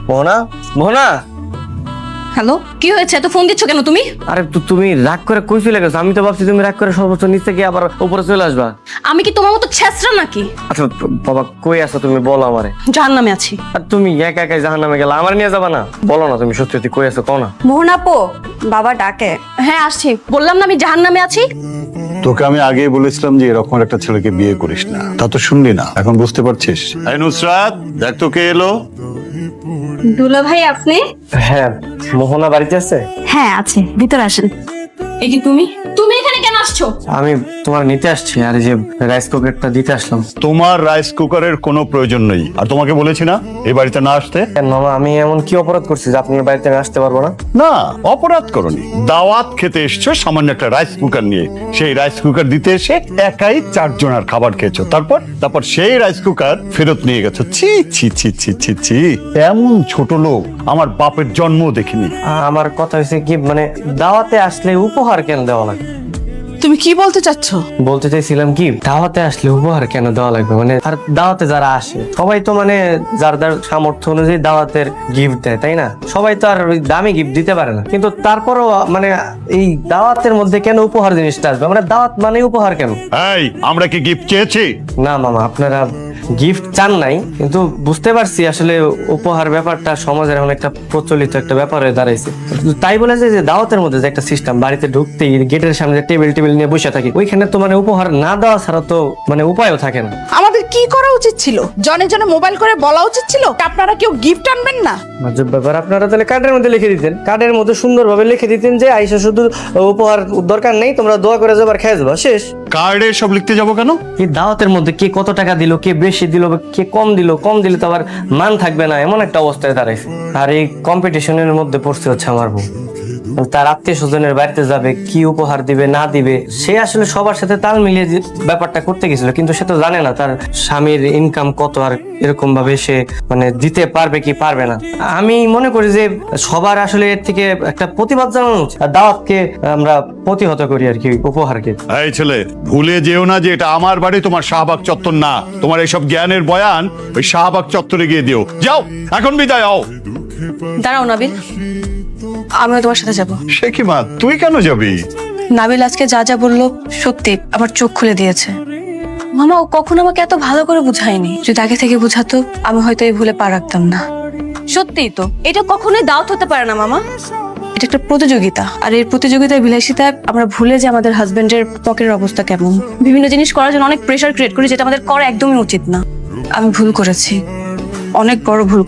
মোহনা, মোহনা। Hello, কি হয়েছে? এত ফোন দিচ্ছ কেন তুমি? আরে তুমি রাগ করে কই চলে গেছো? আমি তো ভাবছি তুমি রাগ করে সর্বোচ্চ নিচে গিয়ে আবার উপরে চলে আসবা। আমি কি তোমার মতো ছেঁচড়া নাকি? আচ্ছা বাবা, কই আছো তুমি বলো আমারে। জাহান্নামে আছি। আর তুমি একা একাই জাহান্নামে গেলা, আমার নিয়ে যাবা না? বলো না তুমি সত্যি সত্যি কই আছো, কও না। মোহনাপো, বাবা ডাকে। হ্যাঁ আসছি, বললাম না আমি জাহান্নামে আছি। তোকে আমি আগেই বলেছিলাম যে এরকম একটা ছেলেকে বিয়ে করিস না, তা তো শুনলি না। এখন বুঝতে পারছিস? এই নুসরাত, দেখ তো কে এলো। দুলা ভাই আপনি? হ্যাঁ, মোহনা বাড়িতে আছে? হ্যাঁ আছে, ভিতরে আসেন। এ কি তুমি তুমি এখানে কেন আসছো? আমি তোমার নিতে আসছি, আর এই যে রাইস কুকারটা দিতে আসলাম। তোমার রাইস কুকারের কোনো প্রয়োজন নেই, আর তোমাকে বলেছি না এই বাড়িতে না আসতে। কেন মামা, আমি এমন কি অপরাধ করছি যে আপনার বাড়িতে আমি আসতে পারবো না? না, অপরাধ করনি। দাওয়াত খেতে এসছো সামান্য একটা রাইস কুকার নিয়ে, সেই রাইস কুকার দিতে এসে একাই 4 জনের খাবার খেয়েছো, তারপর সেই রাইস কুকার ফেরত নিয়ে গেছো। ছি ছি ছি ছি ছি ছি, এমন ছোট লোক আমার বাপের জন্ম দেখিনি। আমার কথা হয়েছে কি, মানে দাওয়াতে আসলে উপহার কেন দেওয়া লাগে? তুমি কি বলতে চাচ্ছ? বলতে চাইছিলাম কি, দাওয়াতে আসলে উপহার কেন দেওয়া লাগবে, মানে আর দাওয়াতে যারা আসে সবাই তো মানে যার যার সামর্থ্য অনুযায়ী দাওয়াতের গিফট দেয়, তাই না? সবাই তো আর ওই দামি গিফট দিতে পারে না, কিন্তু তারপরও মানে এই দাওয়াতের মধ্যে কেন উপহার জিনিসটা আসবে? আমরা দাওয়াত মানে উপহার কেন? এই, আমরা কি গিফট চেয়েছি? না মামা, আপনারা গিফট চান নাই, কিন্তু বুঝতে পারছি আসলে উপহার ব্যাপারটা সমাজের এখন একটা প্রচলিত একটা ব্যাপার হয়ে দাঁড়াইছে। তাই বলে যে দাওয়াতের মধ্যে যে একটা সিস্টেম, বাড়িতে ঢুকতেই গেটের সামনে টেবিল টেবিল নিয়ে বসে থাকি, ওইখানে তো মানে উপহার না দেওয়া ছাড়া তো মানে উপায়ও থাকে না। আমাদের কি করা উচিত ছিল? জনে জনে মোবাইল করে বলা উচিত ছিল আপনারা কেউ গিফট আনবেন না। আজব ব্যাপার, আপনারা তাহলে কার্ডের মধ্যে লিখে দিতেন, কার্ডের মধ্যে সুন্দরভাবে লিখে দিতেন যে আইসা শুধু উপহার দরকার নেই, তোমরা দোয়া করে যাবার খেয়ে যাবা, শেষ। কার্ডে সব লিখতে যাবো কেন? এই দাওয়াতের মধ্যে কে কত টাকা দিল, কে বেশি দিল, কে কম দিলে তো আবার মান থাকবে না, এমন একটা অবস্থায় দাঁড়াইছে। আর এই কম্পিটিশনের মধ্যে পড়ছে হচ্ছে আমার বউ। তার আত্মীয় স্বজনের বাড়িতে যাবে, কি উপহার দিবে না দিবে, সে আসলে সবার সাথে তাল মিলিয়ে যে ব্যাপারটা করতে গেছিল, কিন্তু সে তো জানে না তার স্বামীর ইনকাম কত, আর এরকম ভাবে সে মানে দিতে পারবে কি পারবে না। আমি মনে করি যে সবার আসলে এর থেকে একটা প্রতিবাদ জানানো উচিত, আর দাওয়াতকে আমরা প্রতিহত করি আর কি, উপহারকে। এই ছেলে, ভুলে যেও না যে এটা আমার বাড়ি, তোমার শাহবাগ চত্বর না। তোমার এইসব জ্ঞানের বয়ান ওই শাহবাগ চত্বরে গিয়ে দিও। যাও, এখন বিদায় হও। দাঁড়াও নাবিল, আমিও তোমার সাথে যাব। সে কি মা, তুই কেন যাবি? নাবিল আজকে যা যা বললো সত্যি আমার চোখ খুলে দিয়েছে। মামা ও কখনো আমাকে এত ভালো করে বুঝায়নি, যদি আগে থেকে বুঝাতো আমি হয়তো এই ভুলে পা রাখতাম না। সত্যিই তো, এটা কখনোই দাওয়াত হতে পারে না মামা, এটা একটা প্রতিযোগিতা। আর এই প্রতিযোগিতার বিলাসিতায় আমরা ভুলে যে আমাদের হাজবেন্ডের পকেটের অবস্থা কেমন। বিভিন্ন জিনিস করার জন্য অনেক প্রেশার ক্রিয়েট করি, যেটা আমাদের করা একদমই উচিত না। আমি ভুল করেছি, অনেক বড় ভুল।